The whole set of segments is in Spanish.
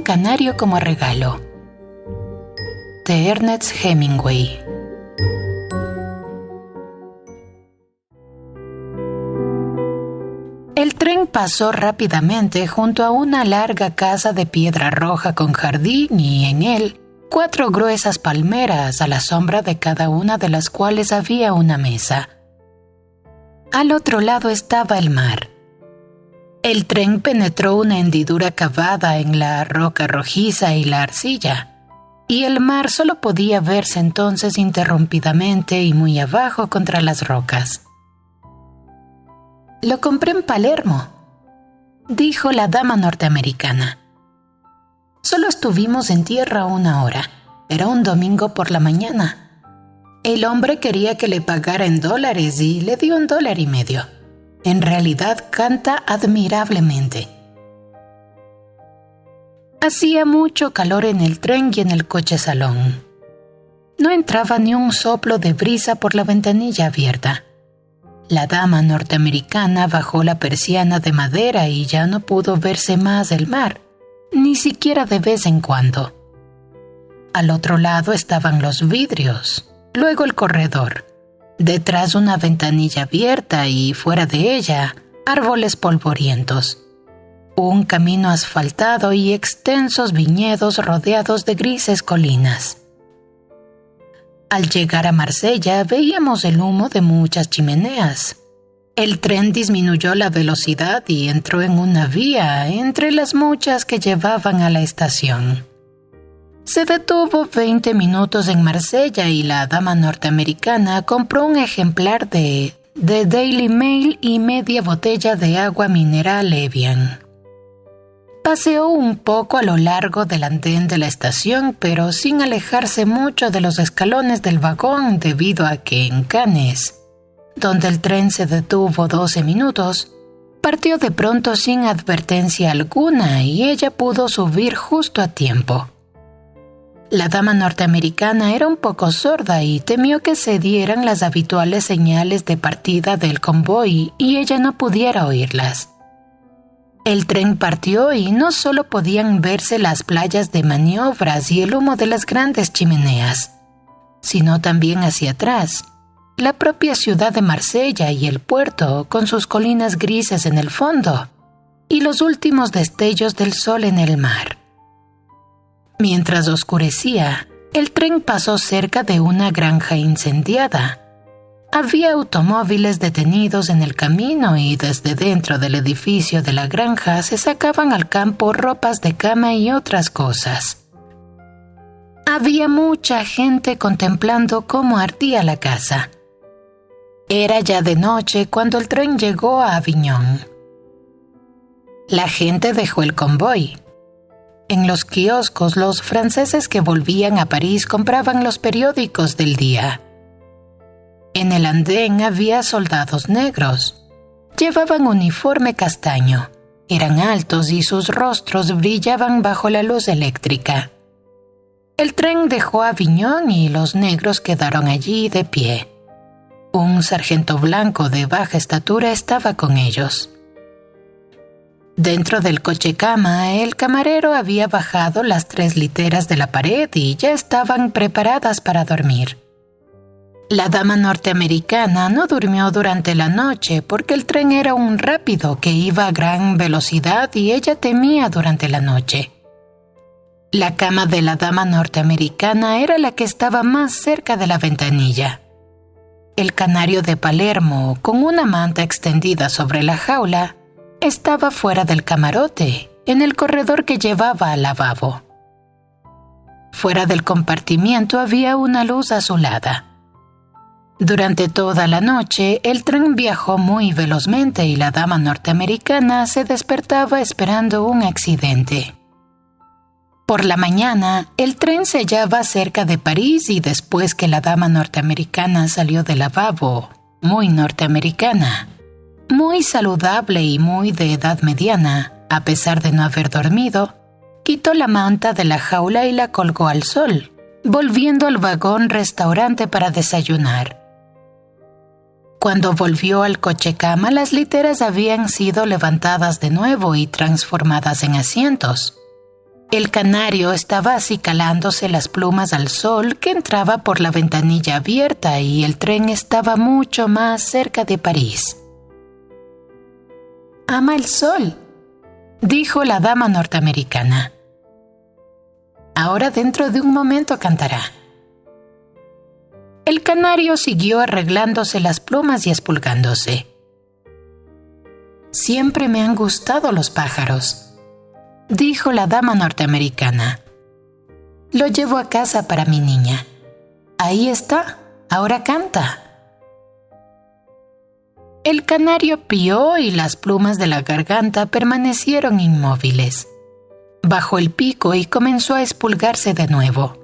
canario como regalo. De Ernest Hemingway. El tren pasó rápidamente junto a una larga casa de piedra roja con jardín y en él 4 gruesas palmeras, a la sombra de cada una de las cuales había una mesa. Al otro lado estaba el mar. El tren penetró una hendidura cavada en la roca rojiza y la arcilla, y el mar solo podía verse entonces interrumpidamente y muy abajo contra las rocas. «Lo compré en Palermo», dijo la dama norteamericana. «Solo estuvimos en tierra 1 hora. Era un domingo por la mañana. El hombre quería que le pagara en dólares y le dio $1.50. En realidad canta admirablemente». Hacía mucho calor en el tren y en el coche salón. No entraba ni un soplo de brisa por la ventanilla abierta. La dama norteamericana bajó la persiana de madera y ya no pudo verse más el mar, ni siquiera de vez en cuando. Al otro lado estaban los vidrios, luego el corredor, detrás una ventanilla abierta y fuera de ella, árboles polvorientos, un camino asfaltado y extensos viñedos rodeados de grises colinas. Al llegar a Marsella veíamos el humo de muchas chimeneas. El tren disminuyó la velocidad y entró en una vía entre las muchas que llevaban a la estación. Se detuvo 20 minutos en Marsella y la dama norteamericana compró un ejemplar de The Daily Mail y media botella de agua mineral Evian. Paseó un poco a lo largo del andén de la estación, pero sin alejarse mucho de los escalones del vagón debido a que en Cannes, donde el tren se detuvo 12 minutos, partió de pronto sin advertencia alguna y ella pudo subir justo a tiempo. La dama norteamericana era un poco sorda y temió que se dieran las habituales señales de partida del convoy y ella no pudiera oírlas. El tren partió y no solo podían verse las playas de maniobras y el humo de las grandes chimeneas, sino también hacia atrás, la propia ciudad de Marsella y el puerto con sus colinas grises en el fondo y los últimos destellos del sol en el mar. Mientras oscurecía, el tren pasó cerca de una granja incendiada. Había automóviles detenidos en el camino y desde dentro del edificio de la granja se sacaban al campo ropas de cama y otras cosas. Había mucha gente contemplando cómo ardía la casa. Era ya de noche cuando el tren llegó a Aviñón. La gente dejó el convoy. En los kioscos, los franceses que volvían a París compraban los periódicos del día. En el andén había soldados negros. Llevaban uniforme castaño. Eran altos y sus rostros brillaban bajo la luz eléctrica. El tren dejó Aviñón y los negros quedaron allí de pie. Un sargento blanco de baja estatura estaba con ellos. Dentro del coche-cama, el camarero había bajado las 3 literas de la pared y ya estaban preparadas para dormir. La dama norteamericana no durmió durante la noche porque el tren era un rápido que iba a gran velocidad y ella temía durante la noche. La cama de la dama norteamericana era la que estaba más cerca de la ventanilla. El canario de Palermo, con una manta extendida sobre la jaula, estaba fuera del camarote, en el corredor que llevaba al lavabo. Fuera del compartimiento había una luz azulada. Durante toda la noche, el tren viajó muy velozmente y la dama norteamericana se despertaba esperando un accidente. Por la mañana, el tren se hallaba cerca de París y después que la dama norteamericana salió del lavabo, muy norteamericana, muy saludable y muy de edad mediana, a pesar de no haber dormido, quitó la manta de la jaula y la colgó al sol, volviendo al vagón restaurante para desayunar. Cuando volvió al coche-cama, las literas habían sido levantadas de nuevo y transformadas en asientos. El canario estaba acicalándose las plumas al sol que entraba por la ventanilla abierta y el tren estaba mucho más cerca de París. «Ama el sol», dijo la dama norteamericana. «Ahora dentro de un momento cantará». El canario siguió arreglándose las plumas y espulgándose. «Siempre me han gustado los pájaros», dijo la dama norteamericana. «Lo llevo a casa para mi niña. Ahí está, ahora canta». El canario pió y las plumas de la garganta permanecieron inmóviles. Bajó el pico y comenzó a espulgarse de nuevo.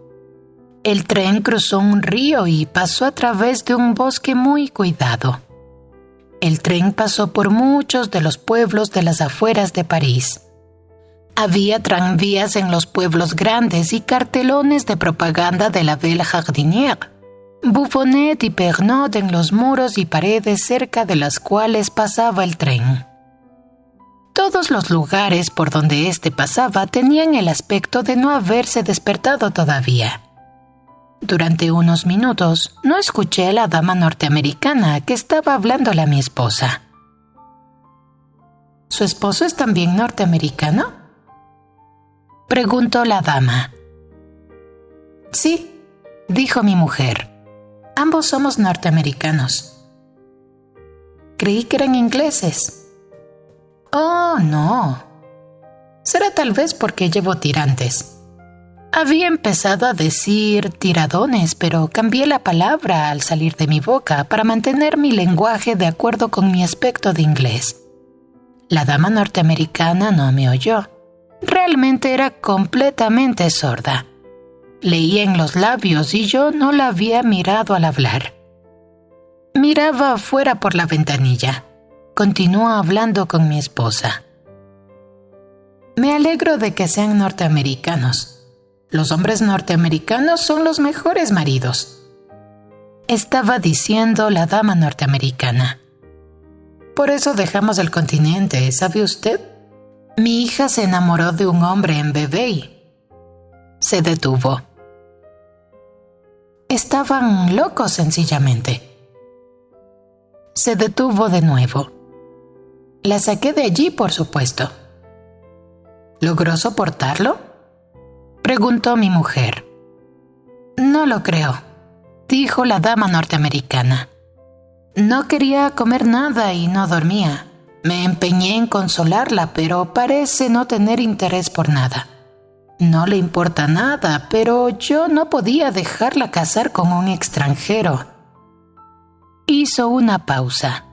El tren cruzó un río y pasó a través de un bosque muy cuidado. El tren pasó por muchos de los pueblos de las afueras de París. Había tranvías en los pueblos grandes y cartelones de propaganda de la Belle Jardinière, Buffonet y Pernod en los muros y paredes cerca de las cuales pasaba el tren. Todos los lugares por donde éste pasaba tenían el aspecto de no haberse despertado todavía. Durante unos minutos no escuché a la dama norteamericana que estaba hablándole a mi esposa. ¿Su esposo es también norteamericano?, preguntó la dama. «Sí», dijo mi mujer. «Ambos somos norteamericanos». «Creí que eran ingleses». «Oh, no. Será tal vez porque llevo tirantes». Había empezado a decir tiradones, pero cambié la palabra al salir de mi boca para mantener mi lenguaje de acuerdo con mi aspecto de inglés. La dama norteamericana no me oyó. Realmente era completamente sorda. Leía en los labios y yo no la había mirado al hablar. Miraba afuera por la ventanilla. Continuó hablando con mi esposa. «Me alegro de que sean norteamericanos. Los hombres norteamericanos son los mejores maridos», estaba diciendo la dama norteamericana. «Por eso dejamos el continente, ¿sabe usted? Mi hija se enamoró de un hombre en Vevey». Se detuvo. «Estaban locos sencillamente». Se detuvo de nuevo. «La saqué de allí, por supuesto». «¿Logró soportarlo?», preguntó mi mujer. «No lo creo», dijo la dama norteamericana. «No quería comer nada y no dormía. Me empeñé en consolarla, pero parece no tener interés por nada. No le importa nada, pero yo no podía dejarla casar con un extranjero». Hizo una pausa.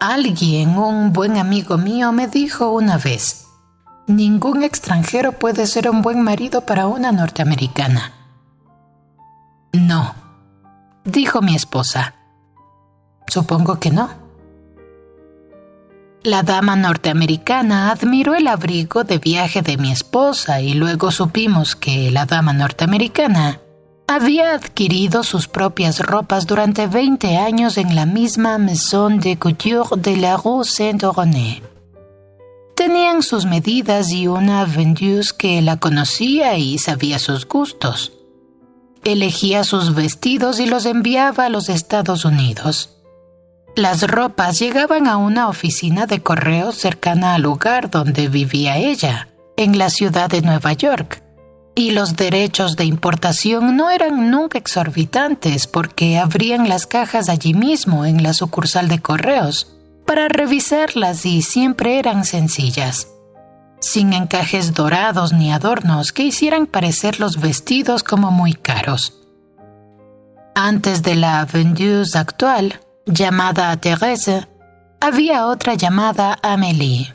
«Alguien, un buen amigo mío, me dijo una vez: ningún extranjero puede ser un buen marido para una norteamericana». «No», dijo mi esposa. «Supongo que no». La dama norteamericana admiró el abrigo de viaje de mi esposa y luego supimos que la dama norteamericana había adquirido sus propias ropas durante 20 años en la misma Maison de Couture de la Rue Saint-Honoré. Tenían sus medidas y una vendeuse que la conocía y sabía sus gustos. Elegía sus vestidos y los enviaba a los Estados Unidos. Las ropas llegaban a una oficina de correos cercana al lugar donde vivía ella, en la ciudad de Nueva York, y los derechos de importación no eran nunca exorbitantes porque abrían las cajas allí mismo en la sucursal de correos para revisarlas y siempre eran sencillas, sin encajes dorados ni adornos que hicieran parecer los vestidos como muy caros. Antes de la vendeuse actual, llamada Thérèse, había otra llamada Amélie.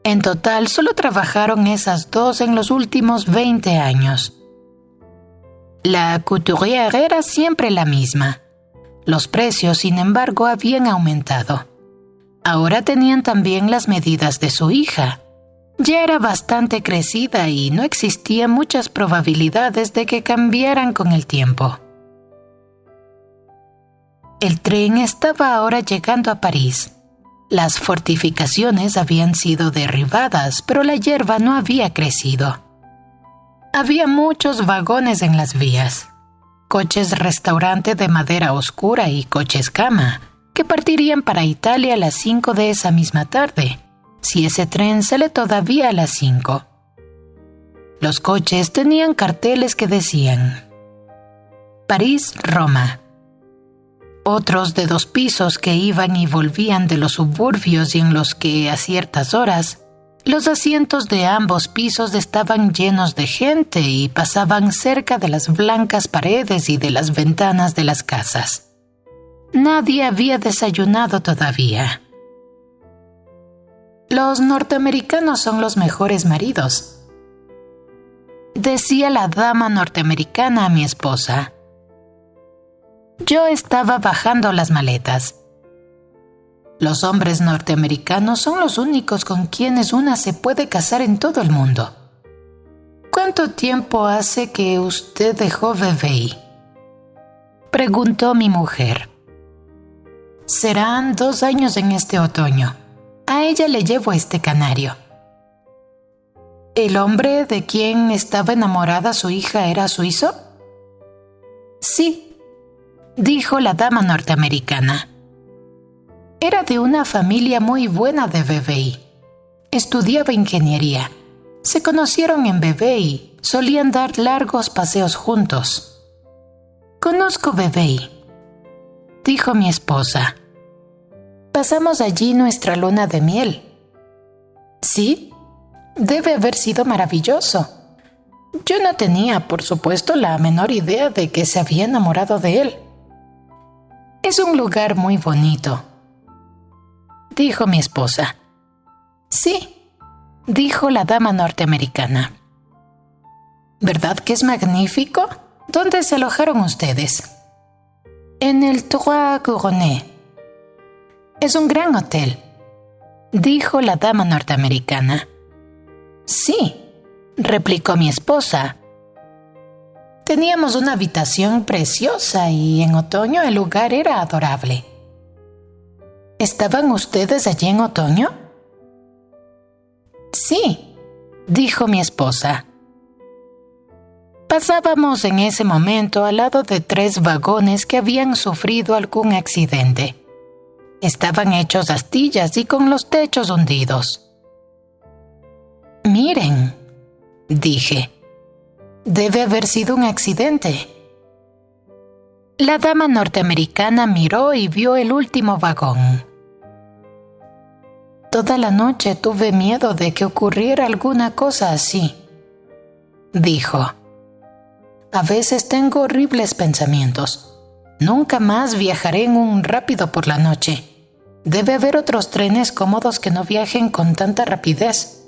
En total, solo trabajaron esas dos en los últimos 20 años. La couturière era siempre la misma. Los precios, sin embargo, habían aumentado. Ahora tenían también las medidas de su hija. Ya era bastante crecida y no existían muchas probabilidades de que cambiaran con el tiempo. El tren estaba ahora llegando a París. Las fortificaciones habían sido derribadas, pero la hierba no había crecido. Había muchos vagones en las vías, coches restaurante de madera oscura y coches cama, que partirían para Italia a las 5 de esa misma tarde, si ese tren sale todavía a las 5. Los coches tenían carteles que decían París-Roma. Otros de 2 pisos que iban y volvían de los suburbios y en los que, a ciertas horas, los asientos de ambos pisos estaban llenos de gente y pasaban cerca de las blancas paredes y de las ventanas de las casas. Nadie había desayunado todavía. Los norteamericanos son los mejores maridos, decía la dama norteamericana a mi esposa. Yo estaba bajando las maletas. Los hombres norteamericanos son los únicos con quienes una se puede casar en todo el mundo. ¿Cuánto tiempo hace que usted dejó Vevey?, preguntó mi mujer. Serán 2 años en este otoño. A ella le llevo este canario. ¿El hombre de quien estaba enamorada su hija era suizo? Sí, dijo la dama norteamericana. Era de una familia muy buena de Vevey. Estudiaba ingeniería. Se conocieron en Vevey. Solían dar largos paseos juntos. Conozco Vevey, dijo mi esposa. Pasamos allí nuestra luna de miel. ¿Sí? Debe haber sido maravilloso. Yo no tenía, por supuesto, la menor idea de que se había enamorado de él. Es un lugar muy bonito, dijo mi esposa. Sí, dijo la dama norteamericana. ¿Verdad que es magnífico? ¿Dónde se alojaron ustedes? En el Trois Couronnes. Es un gran hotel, dijo la dama norteamericana. Sí, replicó mi esposa. Teníamos una habitación preciosa y en otoño el lugar era adorable. ¿Estaban ustedes allí en otoño? Sí, dijo mi esposa. Pasábamos en ese momento al lado de 3 vagones que habían sufrido algún accidente. Estaban hechos astillas y con los techos hundidos. Miren, dije. Debe haber sido un accidente. La dama norteamericana miró y vio el último vagón. Toda la noche tuve miedo de que ocurriera alguna cosa así, dijo. A veces tengo horribles pensamientos. Nunca más viajaré en un rápido por la noche. Debe haber otros trenes cómodos que no viajen con tanta rapidez.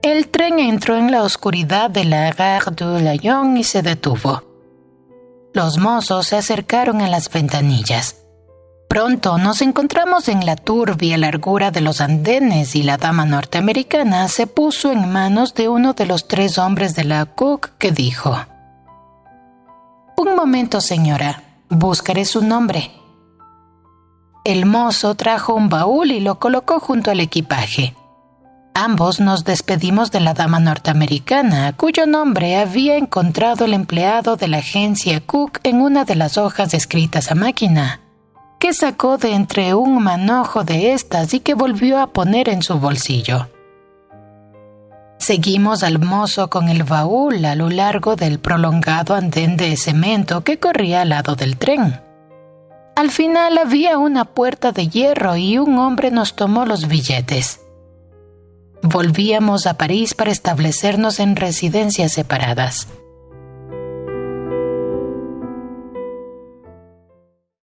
El tren entró en la oscuridad de la Gare du Lion y se detuvo. Los mozos se acercaron a las ventanillas. Pronto nos encontramos en la turbia largura de los andenes y la dama norteamericana se puso en manos de uno de los 3 hombres de la Cook que dijo: Un momento, señora, buscaré su nombre. El mozo trajo un baúl y lo colocó junto al equipaje. Ambos nos despedimos de la dama norteamericana, cuyo nombre había encontrado el empleado de la agencia Cook en una de las hojas escritas a máquina, que sacó de entre un manojo de estas y que volvió a poner en su bolsillo. Seguimos al mozo con el baúl a lo largo del prolongado andén de cemento que corría al lado del tren. Al final había una puerta de hierro y un hombre nos tomó los billetes. Volvíamos a París para establecernos en residencias separadas.